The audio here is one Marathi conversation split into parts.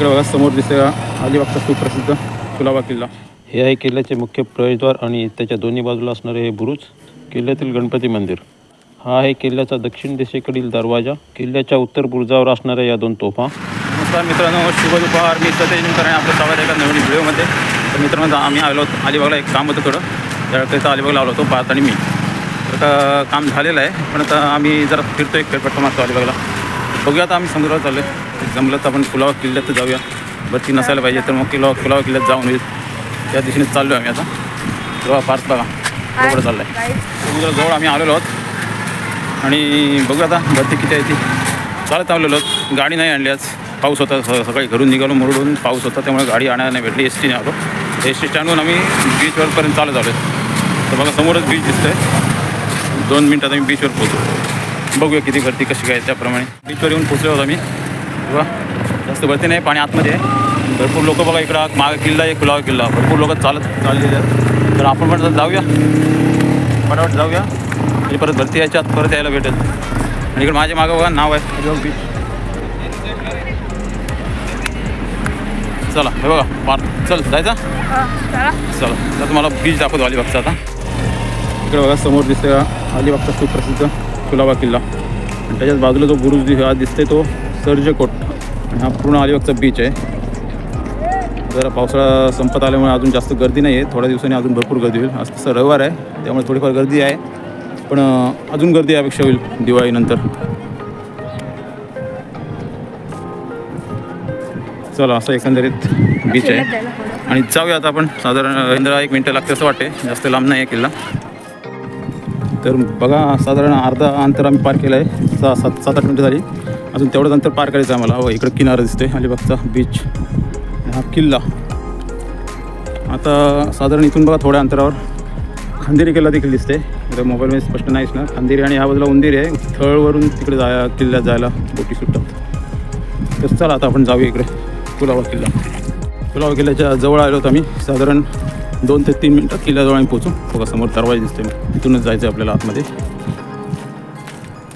इकडे बघा समोर दिसते अलिबागचा सुप्रसिद्ध कुलाबा किल्ला। हे आहे किल्ल्याचे मुख्य प्रवेशद्वार आणि त्याच्या दोन्ही बाजूला असणारे हे बुरुज, किल्ल्यातील गणपती मंदिर। हा आहे किल्ल्याचा दक्षिण दिशेकडील दरवाजा, किल्ल्याच्या उत्तर बुरुजावर असणाऱ्या या दोन तोफा। नमस्कार मित्रांनो, शुभ दुपार। मी सतेज निमकरण आपलं स्वागत आहे एका नवीन व्हिडिओमध्ये। तर मित्रांनो, आम्ही आलो अलिबागला, एक काम होतं थोडं, त्यावेळेस अलिबागला आलो होतो पाहत आणि मी तर काम झालेलं आहे, पण आता आम्ही जरा फिरतो, एक फेरफटका मारतो अलिबागला। बघूया आता आम्ही समुद्रावर चाललो आहे, जमलं तर आपण कुलाबा किल्ल्यात जाऊया। भरती नसायला पाहिजे तर मग कुलाबा किल्ल्यात जाऊन होईल, त्या दिशेने चाललो आहे आम्ही। आता गोवा पार्क बघा बरोबर चाललं आहे, समुद्राजवळ आम्ही आलेलो आहोत आणि बघूया आता भरती किती आहे ती। चालत आलेलो आहोत, गाडी नाही आणली आज, पाऊस होता, सकाळी घरून निघालो मुरुडून, पाऊस होता त्यामुळे गाडी आणायला नाही भेटली। एस टीने आलो, एस टी स्टँडवरून आम्ही बीचवरपर्यंत चालत आलो। तर बघा समोरच बीच दिसतंय, 2 मिनटात आम्ही बीचवर पोहोचू। बघूया किती भरती कशी काय, त्याप्रमाणे बीचवर येऊन पोचलो होतो आम्ही। बघा जास्त भरती नाही, पाणी आतमध्ये आहे, भरपूर लोक बघा इकडं मागे किल्ला आहे, कुलाबा किल्ला, भरपूर लोक चाललेले आहेत। तर आपण पण जाऊया, फटाफट जाऊया म्हणजे परत भरती यायच्या आत परत यायला भेटेल। आणि इकडे माझ्या मागं बघा नाव आहे अलिबाग बीच। चला हे बघा पार्क, चल जायचा, चला तर तुम्हाला बीच दाखवतो अलिबागचा आता। इकडे बघा समोर दिसते अलिबागचा सुप्रसिद्ध कुलाबा किल्ला, आणि त्याच्याच बाजूला जो बुरुज आज दिसते तो सर्जकोट, आणि हा पूर्ण अलिबागचा बीच आहे। जरा पावसाळा संपत आल्यामुळे अजून जास्त गर्दी नाही आहे, थोड्या दिवसांनी अजून भरपूर गर्दी होईल। आज तसं रविवार आहे त्यामुळे थोडीफार गर्दी आहे, पण अजून गर्दी यापेक्षा होईल दिवाळीनंतर। चला असं एकंदरीत बीच आहे, आणि जाऊया आता आपण। साधारण 1 मिनटं लागते असं वाटते, जास्त लांब नाही आहे किल्ला। तर बघा साधारण अर्धा अंतर आम्ही पार केलं आहे, 7-8 मिनटं झाली, अजून तेवढंच अंतर पार करायचं आहे आम्हाला। इकडं किनारा दिसते अलिबागचा बीच, हा किल्ला। आता साधारण इथून बघा थोड्या अंतरावर खंदेरी किल्ला देखील दिसते, इकडे मोबाईलमध्ये स्पष्ट नाही दिसणार। खंदेरी आणि ह्या बाजूला उंदीर आहे, थळवरून तिकडे किल्ल्यात जायला बोटी सुटतात। तर चला आता आपण जाऊया इकडे कुलाबा किल्ला। कुलाबा किल्ल्याच्या जवळ आलो होतो आम्ही, साधारण 2 ते 3 मिनटात किल्ल्याजवळ आम्ही पोहोचू। बघा समोर दरवाजा दिसते, इथूनच जायचं आहे आपल्याला आतमध्ये।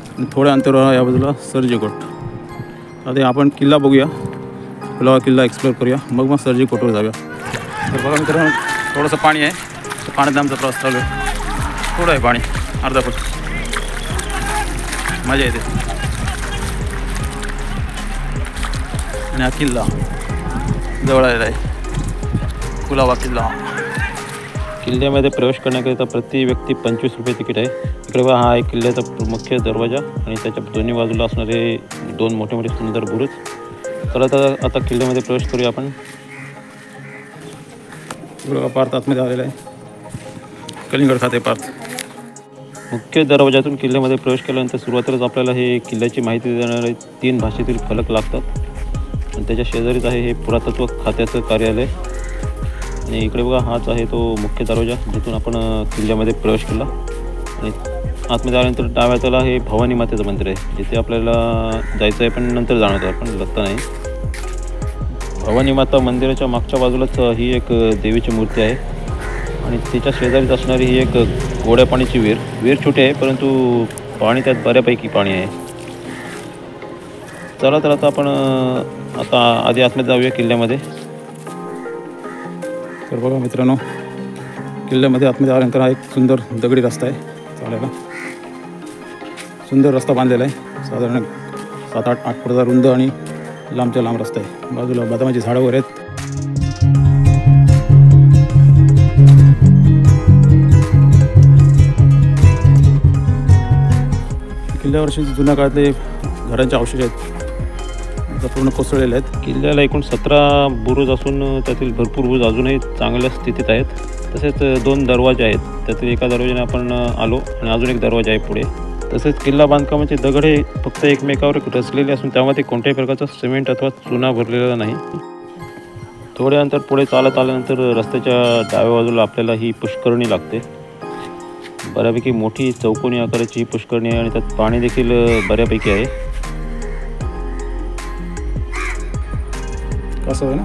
आणि थोड्या अंतरावर या बाजूला सर्जकोट। आता आपण किल्ला बघूया, कुलाबा किल्ला एक्सप्लोअर करूया, मग सर्जकोटवर जाऊया। तर बघा मित्रांनो, थोडंसं पाणी आहे, तर पाण्यात आमचा प्रवास चालू आहे। थोडं आहे पाणी, अर्धा फूट, मजा येते। आणि हा किल्ला जवळ आलेला आहे, कुलाबा किल्ला। किल्ल्यामध्ये प्रवेश करण्याकरिता प्रति व्यक्ती 25 रुपये तिकीट आहे। इकडे बघा हा आहे किल्ल्याचा मुख्य दरवाजा, आणि त्याच्या दोन्ही बाजूला असणारे 2 मोठे मोठे सुंदर बुरुज। चला तर आता किल्ल्यामध्ये प्रवेश करूया आपण। पार्थ आतमध्ये आलेला आहे, कलिंगड खाते पार्थ। मुख्य दरवाजातून किल्ल्यामध्ये प्रवेश केल्यानंतर सुरुवातीलाच आपल्याला हे किल्ल्याची माहिती देणारे 3 भाषेतील फलक लागतात, आणि त्याच्या शेजारीच आहे हे पुरातत्व खात्याचं कार्यालय। आणि इकडे बघा हाच आहे तो मुख्य दरवाजा, जिथून आपण किल्ल्यामध्ये प्रवेश केला। आणि आतमध्ये आल्यानंतर डाव्या हाताला हे भवानी मातेचं मंदिर आहे, जिथे आपल्याला जायचं आहे, पण नंतर जाणवतं आपण, लगता नाही। भवानी माता मंदिराच्या मागच्या बाजूलाच ही एक देवीची मूर्ती आहे, आणि तिच्या शेजारीच असणारी ही एक गोड्या पाण्याची विहीर छोटी आहे, परंतु पाणी त्यात बऱ्यापैकी पाणी आहे। चला तर आता आपण आधी आतमध्ये जाऊया किल्ल्यामध्ये। तर बघा मित्रांनो, किल्ल्यामध्ये आतमध्ये आल्यानंतर हा एक सुंदर दगडी रस्ता आहे चालायला, सुंदर रस्ता बांधलेला आहे। साधारण 7-8 फुटाचा रुंद आणि लांबच्या लांब रस्ता आहे, बाजूला बदामाची झाडं वगैरे आहेत। किल्ल्यावरची जुन्या काळातले घरांचे अवशेष आहेत, पूर्ण कोसळलेले आहेत। किल्ल्याला एकूण 17 बुरुज असून त्यातील भरपूर बुरुज अजूनही चांगल्या स्थितीत आहेत। तसेच 2 दरवाजे आहेत, त्यातील एका दरवाजाने आपण आलो, आणि अजून एक दरवाजा आहे पुढे। तसेच किल्ला बांधकामाचे दगड हे फक्त एकमेकावर रचलेले असून त्यामध्ये कोणत्याही प्रकारचा सिमेंट अथवा चुना भरलेला नाही। थोडे अंतर पुढे चालत आल्यानंतर रस्त्याच्या डाव्या बाजूला आपल्याला ही पुष्करणी लागते। बऱ्यापैकी मोठी चौकोनी आकाराची ही पुष्करणी आहे, आणि त्यात पाणी देखील बऱ्यापैकी आहे। कसं आहे ना,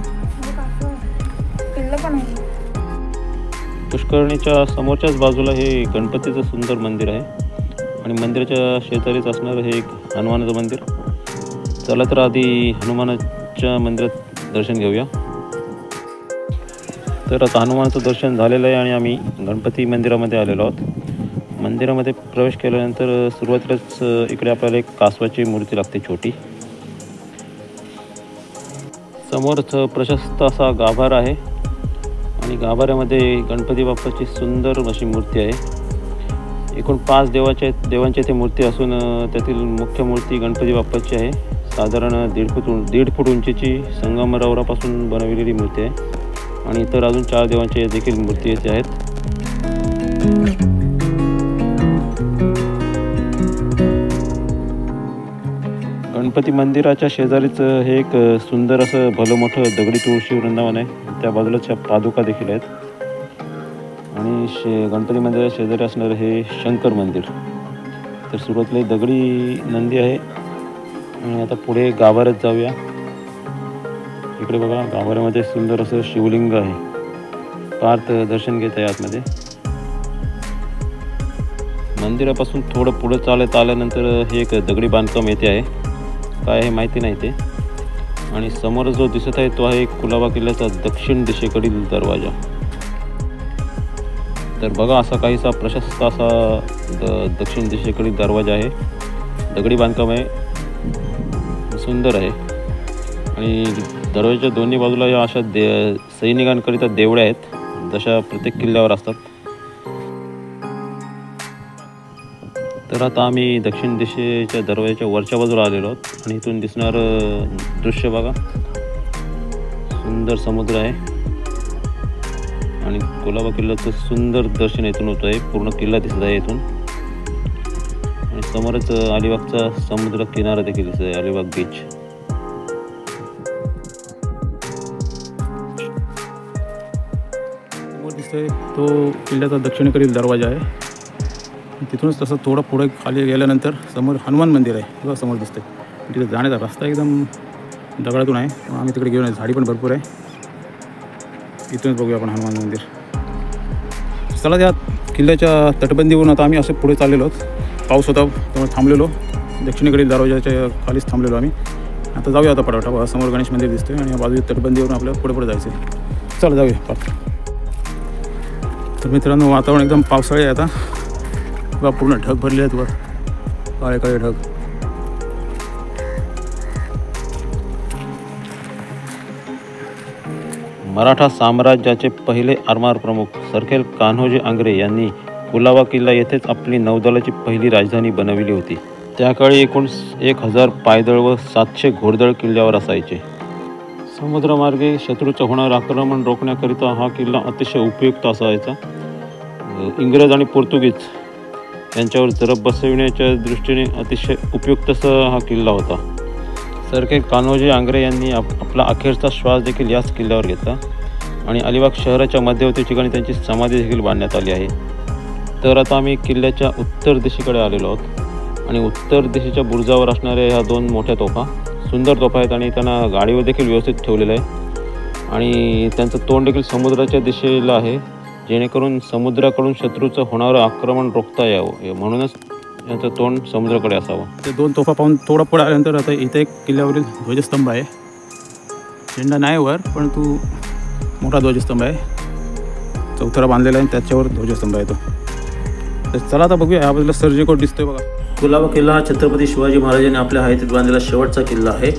पुष्करणीच्या समोरच्याच बाजूला हे गणपतीचं सुंदर मंदिर आहे, आणि मंदिराच्या शेजारीच असणारं हे एक हनुमानाचं मंदिर। चला तर आधी हनुमानाच्या मंदिरात दर्शन घेऊया. तर आता हनुमानाचं दर्शन झालेलं आहे आणि आम्ही गणपती मंदिरामध्ये आलेलो आहोत. मंदिरामध्ये प्रवेश केल्यानंतर सुरुवातीलाच इकडे आपल्याला एक कासवाची मूर्ती लागते छोटी. समोरच प्रशस्त असा गाभारा आहे आणि गाभाऱ्यामध्ये गणपती बाप्पाची सुंदर अशी मूर्ती आहे. एकूण 5 देवांची इथे मूर्ती असून त्यातील मुख्य मूर्ती गणपती बाप्पाची आहे. साधारण 1.5 फूट उंचीची संगमरवरापासून बनवलेली मूर्ती आहे आणि इतर अजून 4 देवांच्या देखील मूर्ती येथे आहेत. गणपती मंदिराच्या शेजारीच हे एक सुंदर असं भलं मोठं दगडी तुळशी वृंदावन आहे. त्या बाजूलाच पादुका देखील आहेत आणि गणपती मंदिराच्या शेजारी असणारं हे शंकर मंदिर. तर सुरुवातीला दगडी नंदी आहे आणि आता पुढे गाभाऱ्यात जाऊया. इकडे बघा गाभाऱ्यामध्ये सुंदर असं शिवलिंग आहे. पार्थ दर्शन घेत आहे आतमध्ये. मंदिरापासून थोडं पुढं चालत आल्यानंतर हे एक दगडी बांधकाम येथे आहे. काय आहे माहिती नाही ते. आणि समोर जो दिसत आहे तो आहे कुलाबा किल्ल्याचा दक्षिण दिशेकडील दरवाजा. तर बघा असा काहीसा प्रशस्त असा दक्षिण दिशेकडील दरवाजा आहे. दगडी बांधकाम आहे, सुंदर आहे. आणि दरवाजाच्या दोन्ही बाजूला या अशा सैनिकांकरिता देवळ्या आहेत, जशा प्रत्येक किल्ल्यावर असतात. तर आता आम्ही दक्षिण दिशेच्या दरवाजाच्या वरच्या बाजूला आलेलो आहोत आणि इथून दिसणारं दृश्य बघा. सुंदर समुद्र आहे आणि कुलाबा किल्ल्याचं सुंदर दर्शन इथून होत आहे. पूर्ण किल्ला दिसत आहे इथून. आणि समोरच अलिबागचा समुद्र किनारा देखील दिसत आहे, अलिबाग बीच. समोर दिसतोय तो किल्ल्याचा दक्षिणेकडील दरवाजा आहे. तिथूनच तसं थोडं पुढे खाली गेल्यानंतर समोर हनुमान मंदिर आहे. बघा समोर दिसते. तिथे जाण्याचा रस्ता एकदम दगडातून आहे. आम्ही तिकडे घेऊन झाडी पण भरपूर आहे. इथूनच बघूया आपण हनुमान मंदिर. चला त्या किल्ल्याच्या तटबंदीवरून आता आम्ही असं पुढे चाललेलो आहोत. पाऊस होता त्यामुळे थांबलेलो. दक्षिणेकडील दरवाजाच्या खालीच थांबलेलो आम्ही. आता जाऊया आता पटापट. बघा समोर गणेश मंदिर दिसतोय आणि बाजूच्या तटबंदीवरून आपल्याला पुढे जायचं आहे. चला जाऊया पाठ. तर मित्रांनो वातावरण एकदम पावसाळी आहे आता. बघा पूर्ण ढग भरले आहेत वर, काळे काळे ढग. मराठा साम्राज्याचे पहिले आरमार प्रमुख सरखेल कान्होजी आंग्रे यांनी कुलाबा किल्ला येथेच आपली नौदलाची पहिली राजधानी बनविली होती. त्याकाळी एकूण 1000 पायदळ व 700 घोडदळ किल्ल्यावर असायचे. समुद्रमार्गे शत्रूचं होणारं आक्रमण रोखण्याकरिता हा किल्ला अतिशय उपयुक्त असायचा. इंग्रज आणि पोर्तुगीज यांच्यावर जरब बसविण्याच्या दृष्टीने अतिशय उपयुक्त असा हा किल्ला होता. सरखेल कान्होजी आंग्रे यांनी आपला अखेरचा श्वास देखील याच किल्ल्यावर घेतला आणि अलिबाग शहराच्या मध्यवर्ती ठिकाणी त्यांची समाधी देखील बांधण्यात आली आहे. तर आता आम्ही किल्ल्याच्या उत्तर दिशेकडे आलेलो आहोत आणि उत्तर दिशेच्या बुरुजावर असणाऱ्या ह्या 2 मोठ्या तोफा सुंदर तोफा आहेत आणि त्यांना गाडीवर देखील व्यवस्थित ठेवलेलं आहे. आणि त्यांचं तोंड देखील समुद्राच्या दिशेला आहे, जेणेकरून समुद्राकडून शत्रूचं होणारं आक्रमण रोखता यावं, म्हणूनच याचं तोंड समुद्राकडे असावं. ते 2 तोफा पाहून थोडं पुढे आल्यानंतर आता इथे एक किल्ल्यावरील ध्वजस्तंभ आहे. झेंडा नाही वर, परंतु मोठा ध्वजस्तंभ आहे. चौथरा बांधलेला आहे, त्याच्यावर ध्वजस्तंभ आहे तो. तर चला आता बघूया. या बाजूला सर्जिकोट दिसतोय बघा. कुलाबा किल्ला हा छत्रपती शिवाजी महाराजांनी आपल्या हयातीत बांधलेला शेवटचा किल्ला आहे.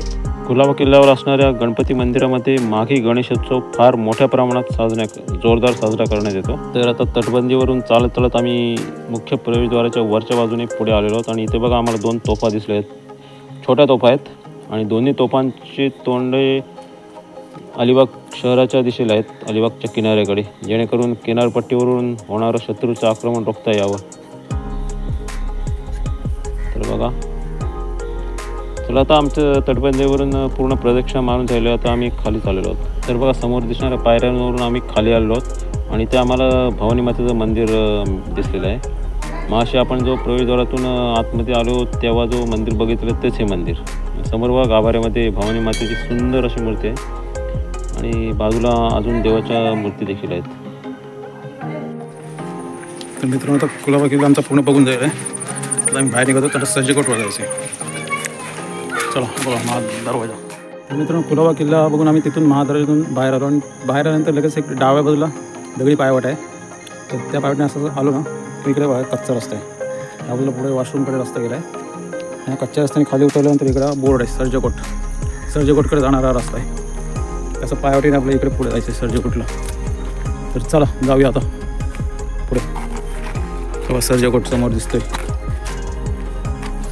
कुलाबा किल्ल्यावर असणाऱ्या गणपती मंदिरामध्ये माघी गणेशोत्सव फार मोठ्या प्रमाणात जोरदार साजरा करण्यात येतो. तर आता तटबंदीवरून चालत चालत आम्ही मुख्य प्रवेशद्वाराच्या वरच्या बाजूने पुढे आलेलो आहोत आणि इथे बघा आम्हाला 2 तोफा दिसले आहेत. छोट्या तोफा आहेत आणि दोन्ही तोफांची तोंडे अलिबाग शहराच्या दिशेला आहेत, अलिबागच्या किनाऱ्याकडे, जेणेकरून किनारपट्टीवरून होणारं शत्रूचं आक्रमण रोखता यावं. तर बघा चला आता आमचं तटबंदीवरून पूर्ण प्रदक्षिणा मारून झालं. आता आम्ही खाली चाललेलो आहोत. तर बघा समोर दिसणाऱ्या पायऱ्यांवरून आम्ही खाली आलेलो आहोत आणि ते आम्हाला भवानी मातेचं मंदिर दिसलेलं आहे. मग आपण जो प्रवेशद्वारातून आतमध्ये आलो तेव्हा जो मंदिर बघितलं तेच हे मंदिर. समोर बघा गाभाऱ्यामध्ये भवानी मातेची सुंदर अशी मूर्ती आहे आणि बाजूला अजून देवाच्या मूर्ती देखील आहेत. तर मित्रांनो आता कुलाबा किल्ला आमचा पूर्ण बघून जाईल आहे. आता आम्ही बाहेर निघतो. तर सर्जिकोटवर जायचं आहे. चला बघा दरवाजा. मित्रांनो कुलाबा किल्ला बघून आम्ही तिथून महादरवाज्यातून बाहेर आलो आणि बाहेर आल्यानंतर लगेच एक डाव्या बाजूला दगडी पायवाट आहे. तर त्या पायवाटने असं आलो ना तर इकडे बघा कच्चा रस्ता आहे. या बाजूला पुढे वॉशरूमकडे रस्ता गेला आहे आणि कच्च्या रस्त्याने खाली उतरल्यानंतर इकडं बोर्ड आहे सर्जकोटकडे जाणारा रस्ता आहे. त्याचं पायवाटीने आपल्या इकडे पुढे जायचं आहे सर्जकोटला. तर चला जाऊया आता पुढे. तेव्हा सर्जकोट समोर दिसतोय.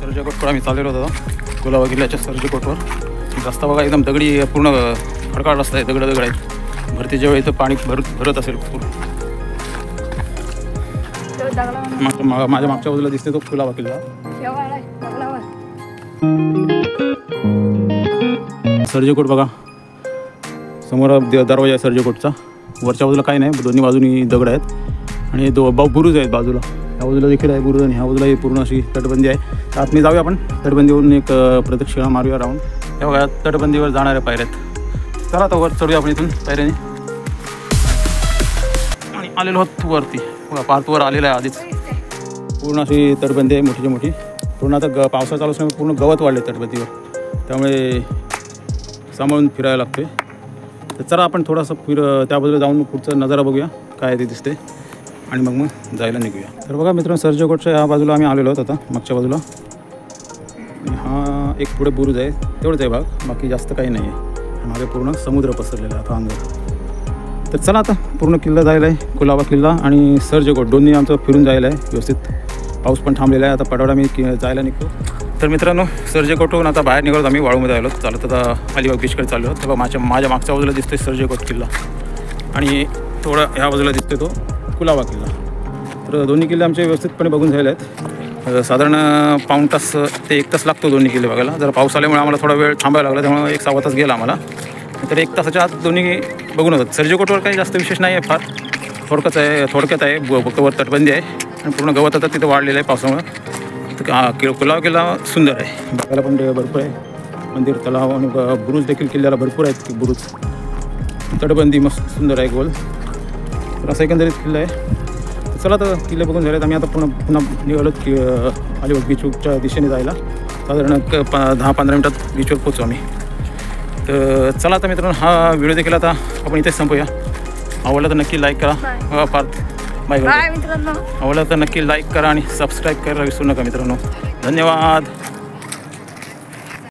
सर्जकोटकडे आम्ही चाललेलो होतो आता कुलाबा किल्ल्याच्या सर्जकोटवर. रस्ता बघा एकदम दगडी पूर्ण खडकाळ रस्ता आहे. दगड आहेत. भरती जेव्हा इथं पाणी भरत असेल माझ्या मागच्या बाजूला दिसते तो कुलाबा किल्ला. सर्जकोट बघा समोर दरवाजा आहे सर्जकोटचा. वरच्या बाजूला काही नाही, दोन्ही बाजूनी दगड आहेत आणि बुरुज आहेत बाजूला. ह्या बाजूला देखील आहे बुरुज आणि ह्या बाजूला पूर्ण अशी तटबंदी आहे. तर आत मी जाऊया आपण तटबंदीवरून एक प्रदक्षिणा मारूया राहून. हे बघा तटबंदीवर जाणाऱ्या पायऱ्यात. चला आता वर चढूया आपण इथून पायऱ्याने. आणि आलेलो आहोत वरती बघा पार्कवर आलेलं आहे आधीच. पूर्ण अशी तटबंदी आहे मोठीची मोठी. पूर्ण आता पावसाळा चालू असल्यामुळे पूर्ण गवत वाढले तटबंदीवर, त्यामुळे सांभाळून फिरायला लागते. तर चला आपण थोडंसं त्या बाजूला जाऊन पुढचा नजारा बघूया काय ते दिसते आणि मग जायला निघूया. तर बघा मित्रांनो सर्जकोटच्या ह्या बाजूला आम्ही आलेलो आहोत आता मागच्या बाजूला. हा एक पुढे बुरुज आहे तेवढंच आहे भाग, बाकी जास्त काही नाही आहे. मागे पूर्ण समुद्र पसरलेला आहे आता अंदर. तर चला आता पूर्ण किल्ला जायला आहे. कुलाबा किल्ला आणि सर्जकोट दोन्ही आमचं फिरून जायला आहे व्यवस्थित. पाऊस पण थांबलेला आहे. आता पटवाडा मी जायला निघतो. तर मित्रांनो सर्जकोटहून आता बाहेर निघत आम्ही वाळूमध्ये आलो. चालत आता अलिबाग बीचकडे चाललो. तेव्हा माझ्या मागच्या बाजूला दिसतोय सर्जकोट किल्ला आणि थोडा ह्या बाजूला दिसतोय तो कुलाबा किल्ला. तर दोन्ही किल्ले आमचे व्यवस्थितपणे बघून झाले आहेत. साधारण पाऊण तास ते 1 तास लागतो दोन्ही किल्ले बघायला. जर पाऊस आल्यामुळे आम्हाला थोडा वेळ थांबायला लागला, त्यामुळे 1-6 तास गेला आम्हाला. तर 1 तासाच्या आत दोन्ही बघून होतात. सर्जकोटवर काही जास्त विशेष नाही आहे, फार थोडक्यात आहे. वर तटबंदी आहे आणि पूर्ण गवत आता तिथं वाढलेलं आहे पावसामुळे. तर कुलाबा किल्ला सुंदर आहे, बघायला पण भरपूर आहे. मंदिर तलाव आणि बुरुज देखील किल्ल्याला भरपूर आहेत. बुरुज तटबंदी मस्त सुंदर आहे गोल. तर असा एकंदरीत किल्ला आहे. चला तर किल्ले बघून झालेत. आम्ही आता पुन्हा निघालो की अलिबाग बीचच्या दिशेने जायला. साधारण 10-15 मिनटात बीचवर पोचू आम्ही. तर चला आता मित्रांनो हा व्हिडिओ देखील आता आपण इथेच संपूया. आवडला तर नक्की लाईक करा. बाय मित्रांनो. आवडला तर नक्की लाईक करा आणि सबस्क्राईब करायला विसरू नका मित्रांनो. धन्यवाद.